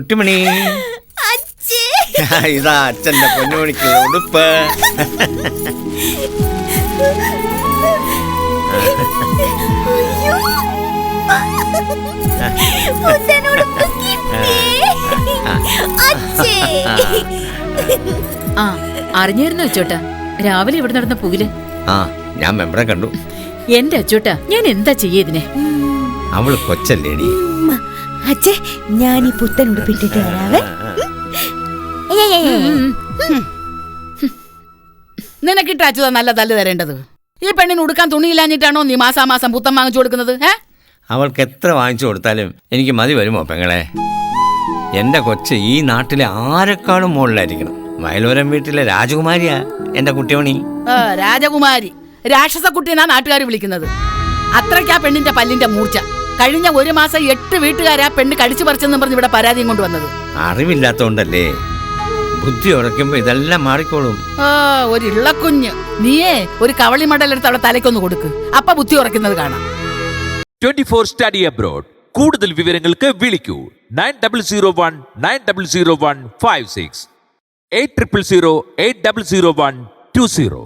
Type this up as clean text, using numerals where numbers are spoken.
കുട്ടിമണി, ഇതാ അച്ഛന്റെ പൊന്നുമണിക്കുള്ള ഉടുപ്പ്. അറിഞ്ഞായിരുന്നു അച്ചോട്ടാ രാവിലെ ഇവിടെ നടന്ന പുകില്? ഞാൻ മെമ്പറെ കണ്ടു. എന്റെ അച്ചോട്ടാ, ഞാൻ എന്താ ചെയ്യതിനെ? അവള് കൊച്ചല്ലേടി. അച്ഛേ, ഞാൻ ഈ പുത്തൻ ഉടുപ്പിട്ടിട്ട് വരാവേ. നിനക്കിട്ട് അച്യുത നല്ല തല്ല് തരേണ്ടത്. ഈ പെണ്ണിന് ഉടുക്കാൻ തുണിയില്ലാഞ്ഞിട്ടാണോ നീ മാസാമാസം പുത്തം വാങ്ങിച്ചു കൊടുക്കുന്നത്? അവൾക്ക് എത്ര വാങ്ങിച്ചു കൊടുത്താലും എനിക്ക് മതി വരുമോ പെങ്ങളെ? എന്റെ കൊച്ച് ഈ നാട്ടിലെ ആരെക്കാളും മുകളിലായിരിക്കണം. വയലോരം വീട്ടിലെ രാജകുമാരിയാ എന്റെ കുട്ടിമണി. രാജകുമാരി, രാക്ഷസ കുട്ടിയെന്നാ നാട്ടുകാർ വിളിക്കുന്നത്. അത്രയ്ക്കാ പെണ്ണിന്റെ പല്ലിന്റെ മൂർച്ച. കഴിഞ്ഞ 1 മാസം 8 വീട്ടുകാരാ പെണ്ണ് കടിച്ചു പറിച്ചെന്നും പറഞ്ഞ് ഇവിടെ പരാതിയും കൊണ്ടുവന്നത്. അറിവില്ലാത്തോണ്ടല്ലേ. ബുദ്ധി ഉറക്കുമ്പോ ഇതെല്ലാം മാറിക്കോളും. ഒരു ഇള്ളക്കുഞ്ഞ്. നീയേ ഒരു കവളി മടലെടുത്ത് അവളെ തലയ്ക്കൊന്ന് കൊടുക്ക്, അപ്പൊ ബുദ്ധി ഉറക്കുന്നത് കാണാം. 24 സ്റ്റഡി അബ്രോഡ്. കൂടുതൽ വിവരങ്ങൾക്ക് വിളിക്കൂ 9001900156 8008001020.